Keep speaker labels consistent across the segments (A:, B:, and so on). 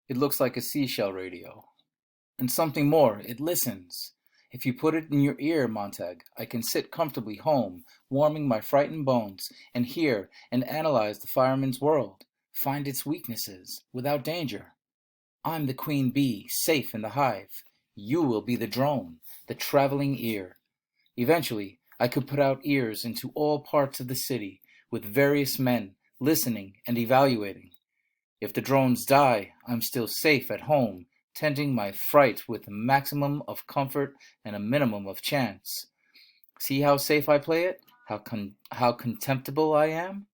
A: It looks like a seashell radio. And something more, it listens. If you put it in your ear, Montag, I can sit comfortably home, warming my frightened bones, and hear and analyze the fireman's world, find its weaknesses, without danger. I'm the queen bee, safe in the hive. You will be the drone, the traveling ear. Eventually, I could put out ears into all parts of the city, with various men, listening and evaluating. If the drones die, I'm still safe at home, tending my fright with a maximum of comfort and a minimum of chance. See how safe I play it? How contemptible I am?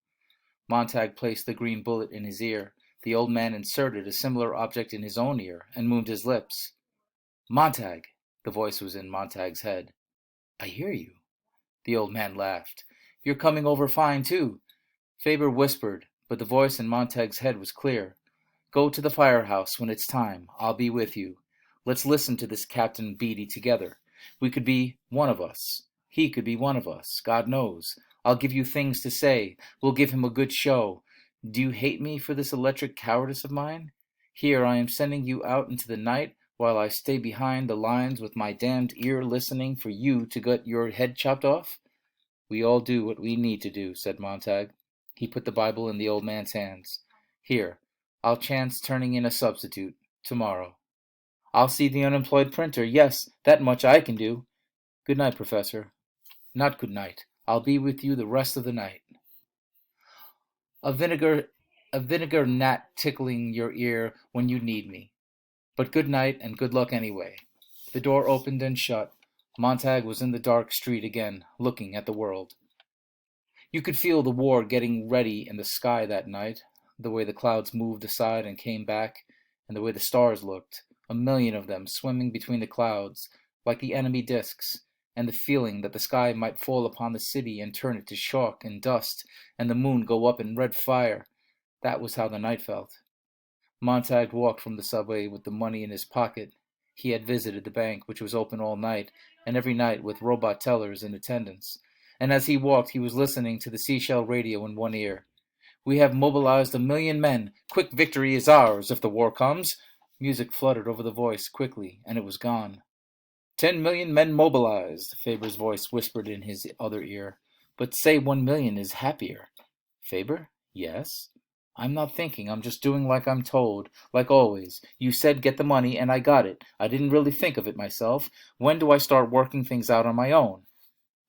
A: Montag placed the green bullet in his ear. The old man inserted a similar object in his own ear and moved his lips. Montag, the voice was in Montag's head. I hear you. The old man laughed. You're coming over fine, too. Faber whispered, but the voice in Montag's head was clear. Go to the firehouse when it's time. I'll be with you. Let's listen to this Captain Beatty together. We could be one of us. He could be one of us. God knows. I'll give you things to say. We'll give him a good show. Do you hate me for this electric cowardice of mine? Here I am sending you out into the night while I stay behind the lines with my damned ear listening for you to get your head chopped off? We all do what we need to do, said Montag. He put the Bible in the old man's hands. Here, I'll chance turning in a substitute tomorrow. I'll see the unemployed printer. Yes, that much I can do. Good night, Professor. Not good night. I'll be with you the rest of the night. A vinegar a vinegar gnat tickling your ear when you need me. But good night and good luck anyway. The door opened and shut. Montag was in the dark street again, looking at the world. You could feel the war getting ready in the sky that night, the way the clouds moved aside and came back, and the way the stars looked, a million of them swimming between the clouds, like the enemy discs, and the feeling that the sky might fall upon the city and turn it to chalk and dust, and the moon go up in red fire. That was how the night felt. Montag walked from the subway with the money in his pocket. He had visited the bank, which was open all night, and every night with robot tellers in attendance. And as he walked, he was listening to the seashell radio in one ear. We have mobilized 1,000,000 men. Quick victory is ours if the war comes. Music fluttered over the voice quickly, and it was gone. 10,000,000 men mobilized, Faber's voice whispered in his other ear. But say 1,000,000 is happier. Faber? Yes? I'm not thinking, I'm just doing like I'm told, like always. You said get the money, and I got it. I didn't really think of it myself. When do I start working things out on my own?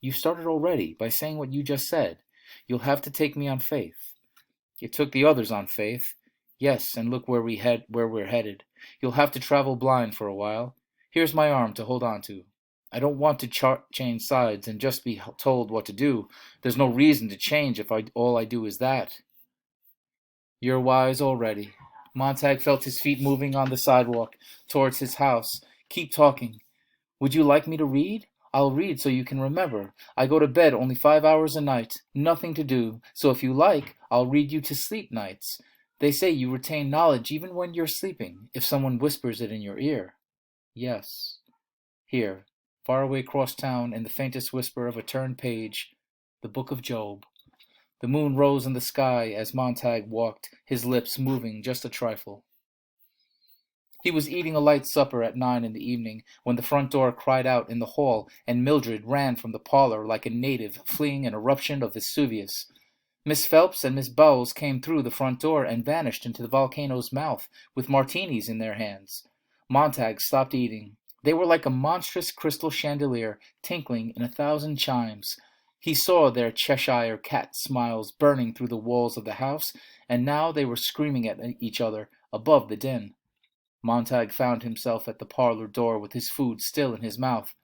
A: You started already, by saying what you just said. You'll have to take me on faith. You took the others on faith. Yes, and look where we're headed. You'll have to travel blind for a while. Here's my arm to hold on to. I don't want to change sides and just be told what to do. There's no reason to change if all I do is that. You're wise already. Montag felt his feet moving on the sidewalk towards his house. Keep talking. Would you like me to read? I'll read so you can remember. I go to bed only 5 hours a night. Nothing to do. So if you like, I'll read you to sleep nights. They say you retain knowledge even when you're sleeping, if someone whispers it in your ear. Yes. Here, far away across town, in the faintest whisper of a turned page, the book of Job. The moon rose in the sky as Montag walked, his lips moving just a trifle. He was eating a light supper at 9 in the evening when the front door cried out in the hall, and Mildred ran from the parlor like a native fleeing an eruption of Vesuvius. Miss Phelps and Miss Bowles came through the front door and vanished into the volcano's mouth with martinis in their hands. Montag stopped eating. They were like a monstrous crystal chandelier tinkling in 1,000 chimes. He saw their Cheshire cat smiles burning through the walls of the house, and now they were screaming at each other above the din. Montag found himself at the parlor door with his food still in his mouth.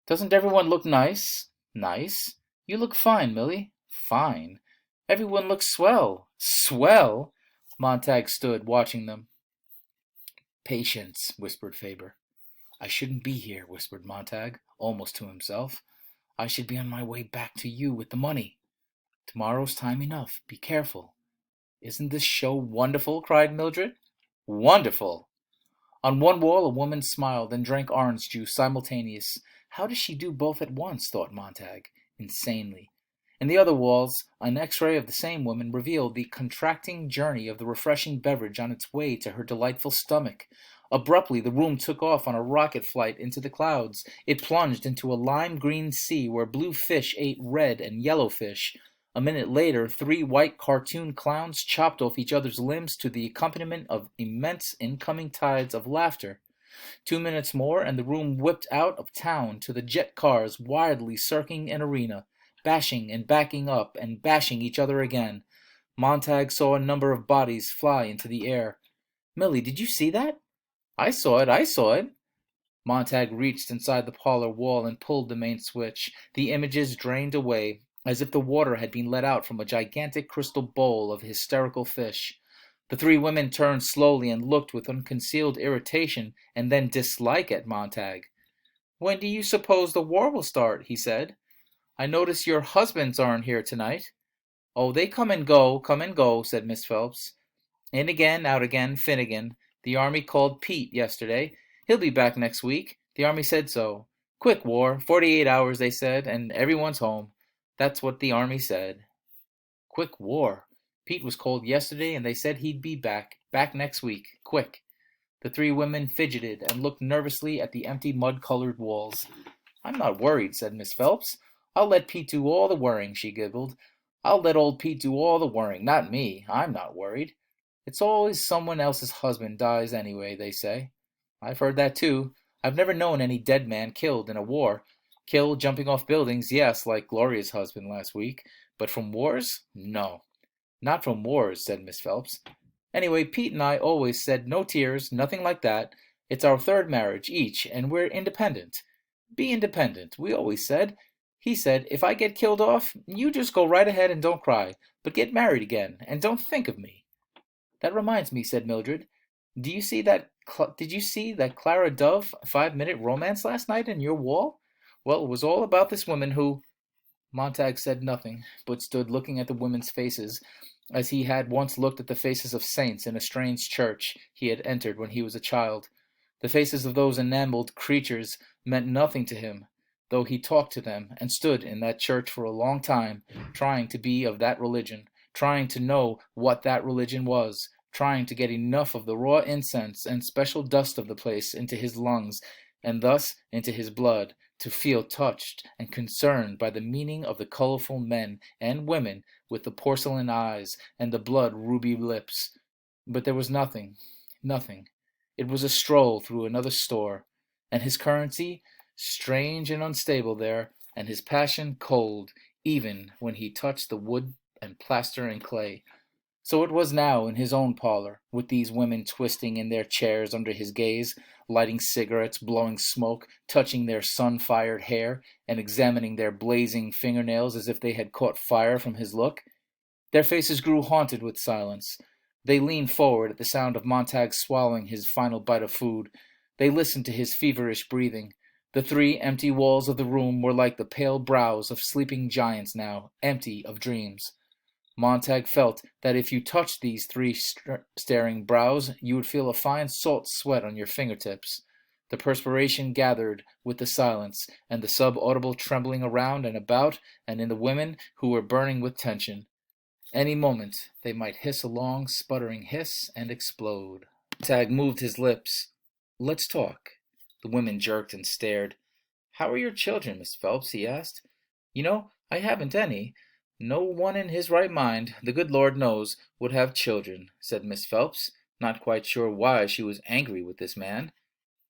A: Doesn't everyone look nice? Nice? You look fine, Milly. Fine. Everyone looks swell. Swell? Montag stood watching them. Patience, whispered Faber. I shouldn't be here, whispered Montag, almost to himself. I should be on my way back to you with the money. Tomorrow's time enough. Be careful. Isn't this show wonderful? Cried Mildred. Wonderful! On one wall a woman smiled and drank orange juice simultaneous. How does she do both at once? Thought Montag, insanely. In the other walls, an X-ray of the same woman revealed the contracting journey of the refreshing beverage on its way to her delightful stomach. Abruptly, the room took off on a rocket flight into the clouds. It plunged into a lime-green sea where blue fish ate red and yellow fish. A minute later, three white cartoon clowns chopped off each other's limbs to the accompaniment of immense incoming tides of laughter. 2 minutes more, and the room whipped out of town to the jet cars wildly circling an arena, bashing and backing up and bashing each other again. Montag saw a number of bodies fly into the air. "Millie, did you see that?" "I saw it, I saw it." Montag reached inside the parlor wall and pulled the main switch. The images drained away, as if the water had been let out from a gigantic crystal bowl of hysterical fish. The three women turned slowly and looked with unconcealed irritation and then dislike at Montag. "When do you suppose the war will start?" he said. "I notice your husbands aren't here tonight." "Oh, they come and go," said Miss Phelps. "In again, out again, Finnegan. The Army called Pete yesterday. He'll be back next week. The Army said so. Quick war, 48 hours, they said, and everyone's home. That's what the Army said." Quick war. Pete was called yesterday, and they said he'd be back next week. Quick. The three women fidgeted and looked nervously at the empty mud-colored walls. "I'm not worried," said Miss Phelps. "I'll let Pete do all the worrying," she giggled. "I'll let old Pete do all the worrying, not me. I'm not worried. It's always someone else's husband dies anyway, they say. I've heard that too. I've never known any dead man killed in a war. Killed jumping off buildings, yes, like Gloria's husband last week. But from wars? No. Not from wars," said Miss Phelps. "Anyway, Pete and I always said no tears, nothing like that. It's our third marriage each, and we're independent. Be independent, we always said. He said, if I get killed off, you just go right ahead and don't cry, but get married again, and don't think of me." "That reminds me," said Mildred. Did you see that Clara Dove 5-minute romance last night in your wall? Well, it was all about this woman who—" Montag said nothing, but stood looking at the women's faces, as he had once looked at the faces of saints in a strange church he had entered when he was a child. The faces of those enameled creatures meant nothing to him, though he talked to them and stood in that church for a long time, trying to be of that religion, trying to know what that religion was, trying to get enough of the raw incense and special dust of the place into his lungs, and thus into his blood, to feel touched and concerned by the meaning of the colorful men and women with the porcelain eyes and the blood ruby lips. But there was nothing, nothing. It was a stroll through another store, and his currency strange and unstable there, and his passion cold, even when he touched the wood and plaster and clay. So it was now in his own parlor, with these women twisting in their chairs under his gaze, lighting cigarettes, blowing smoke, touching their sun-fired hair, and examining their blazing fingernails as if they had caught fire from his look. Their faces grew haunted with silence. They leaned forward at the sound of Montag swallowing his final bite of food. They listened to his feverish breathing. The three empty walls of the room were like the pale brows of sleeping giants now, empty of dreams. Montag felt that if you touched these three staring brows, you would feel a fine salt sweat on your fingertips. The perspiration gathered with the silence, and the sub-audible trembling around and about, and in the women who were burning with tension. Any moment they might hiss a long, sputtering hiss and explode. Montag moved his lips. "Let's talk." The women jerked and stared. "How are your children, Miss Phelps?" he asked. "You know, I haven't any. No one in his right mind, the good Lord knows, would have children," said Miss Phelps, not quite sure why she was angry with this man.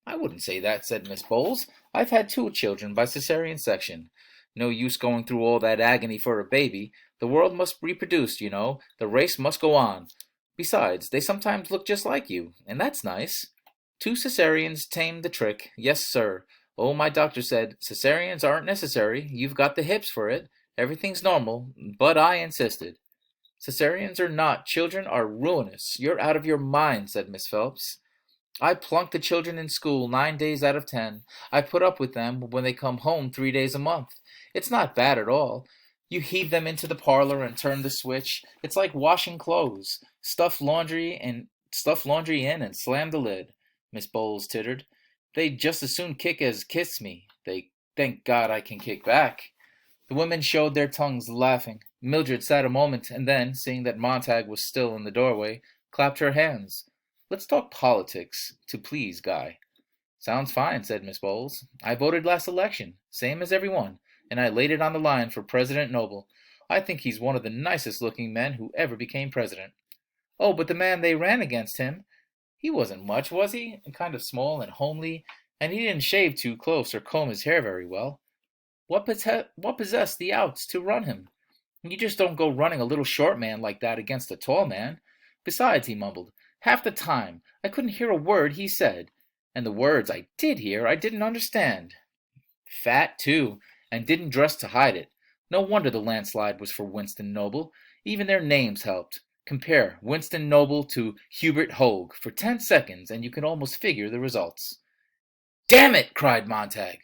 A: "I wouldn't say that," said Miss Bowles. "I've had 2 children by cesarean section. No use going through all that agony for a baby. The world must reproduce, you know. The race must go on. Besides, they sometimes look just like you, and that's nice. 2 cesareans tamed the trick. Yes, sir. Oh, my doctor said, cesareans aren't necessary. You've got the hips for it. Everything's normal, but I insisted." "Cesareans or not, children are ruinous. You're out of your mind," said Miss Phelps. "I plunk the children in school 9 days out of 10. I put up with them when they come home 3 days a month. It's not bad at all. You heave them into the parlor and turn the switch. It's like washing clothes. Stuff laundry in and slam the lid," Miss Bowles tittered. "They'd just as soon kick as kiss me. They thank God I can kick back." The women showed their tongues, laughing. Mildred sat a moment, and then, seeing that Montag was still in the doorway, clapped her hands. "Let's talk politics, to please Guy." "Sounds fine," said Miss Bowles. "I voted last election, same as every one, and I laid it on the line for President Noble. I think he's one of the nicest looking men who ever became president." "Oh, but the man they ran against him, he wasn't much, was he? Kind of small and homely, and he didn't shave too close or comb his hair very well. What possessed the outs to run him? You just don't go running a little short man like that against a tall man. Besides," he mumbled, "half the time I couldn't hear a word he said, and the words I did hear I didn't understand. Fat, too, and didn't dress to hide it. No wonder the landslide was for Winston Noble. Even their names helped. Compare Winston Noble to Hubert Hoag for 10 seconds, and you can almost figure the results." "Damn it!" cried Montag.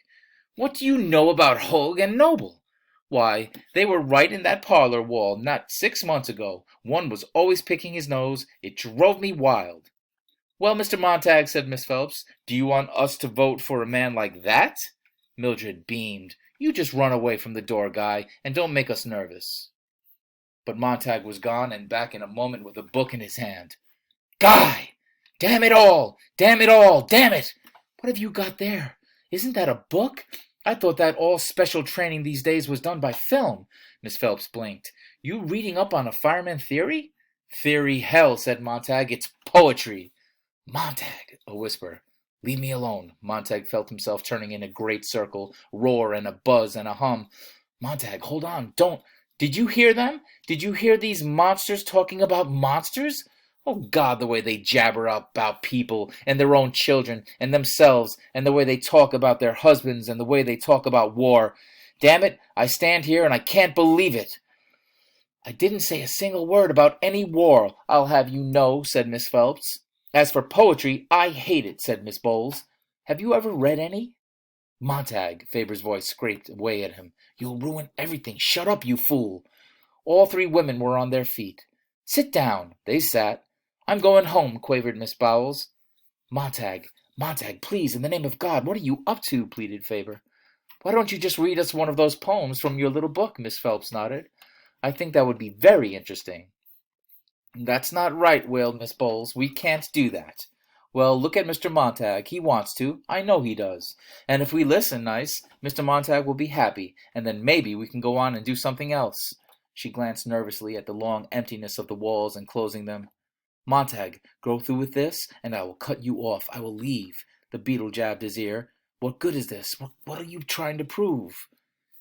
A: "What do you know about Hoag and Noble? Why, they were right in that parlor wall not 6 months ago. One was always picking his nose. It drove me wild." "Well, Mr. Montag," said Miss Phelps, "do you want us to vote for a man like that?" Mildred beamed. "You just run away from the door, Guy, and don't make us nervous." But Montag was gone, and back in a moment with a book in his hand. "Guy! Damn it all! Damn it all! Damn it! What have you got there? Isn't that a book? I thought that all special training these days was done by film." Miss Phelps blinked. "You reading up on a fireman theory?" "Theory hell," said Montag. "It's poetry." "Montag," a whisper. "Leave me alone." Montag felt himself turning in a great circle, roar and a buzz and a hum. "Montag, hold on, don't. Did you hear them? Did you hear these monsters talking about monsters? Oh, God, the way they jabber about people and their own children and themselves, and the way they talk about their husbands and the way they talk about war. Damn it, I stand here and I can't believe it." "I didn't say a single word about any war, I'll have you know," said Miss Phelps. "As for poetry, I hate it," said Miss Bowles. "Have you ever read any?" "Montag," Faber's voice scraped away at him, "you'll ruin everything. Shut up, you fool." All three women were on their feet. "Sit down." They sat. "I'm going home," quavered Miss Bowles. "Montag, Montag, please, in the name of God, what are you up to?" pleaded Faber. "Why don't you just read us one of those poems from your little book?" Miss Phelps nodded. "I think that would be very interesting." "That's not right," wailed Miss Bowles. "We can't do that." "Well, look at Mr. Montag. He wants to. I know he does. And if we listen nice, Mr. Montag will be happy, and then maybe we can go on and do something else." She glanced nervously at the long emptiness of the walls and closing them. "Montag, go through with this, and I will cut you off. I will leave." The beetle jabbed his ear. "What good is this? What are you trying to prove?"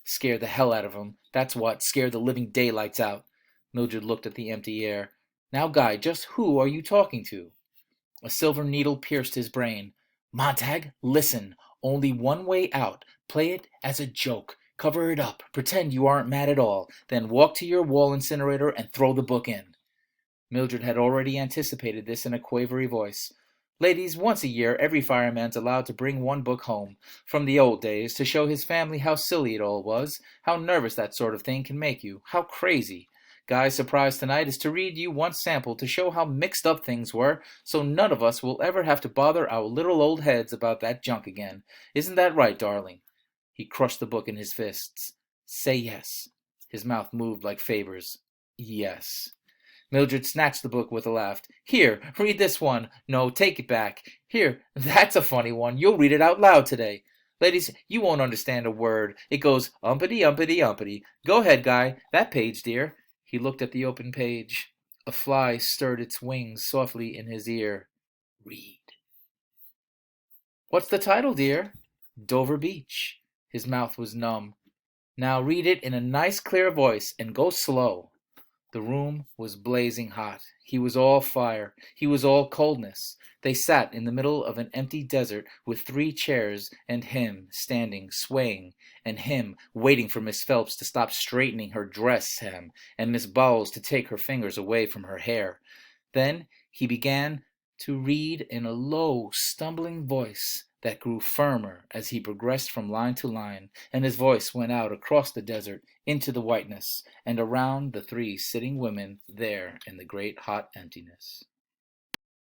A: "Scare the hell out of him. That's what. Scare the living daylights out." Mildred looked at the empty air. "Now, Guy, just who are you talking to?" A silver needle pierced his brain. "Montag, listen. Only one way out. Play it as a joke. Cover it up. Pretend you aren't mad at all. Then walk to your wall incinerator and throw the book in." Mildred had already anticipated this in a quavery voice. "Ladies, once a year every fireman's allowed to bring one book home, from the old days, to show his family how silly it all was, how nervous that sort of thing can make you, how crazy. Guy's surprise tonight is to read you one sample to show how mixed up things were, so none of us will ever have to bother our little old heads about that junk again. Isn't that right, darling?" He crushed the book in his fists. "Say yes." His mouth moved like Faber's. "Yes." Mildred snatched the book with a laugh. "Here, read this one. No, take it back. Here, that's a funny one. You'll read it out loud today. Ladies, you won't understand a word. It goes umpity, umpity, umpity. Go ahead, Guy. That page, dear." He looked at the open page. A fly stirred its wings softly in his ear. "Read." "What's the title, dear?" "Dover Beach." His mouth was numb. "Now read it in a nice clear voice, and go slow." The room was blazing hot. He was all fire. He was all coldness. They sat in the middle of an empty desert with 3 chairs and him standing, swaying, and him waiting for Miss Phelps to stop straightening her dress hem and Miss Bowles to take her fingers away from her hair. Then he began to read in a low, stumbling voice that grew firmer as he progressed from line to line, and his voice went out across the desert into the whiteness, and around the 3 sitting women there in the great hot emptiness.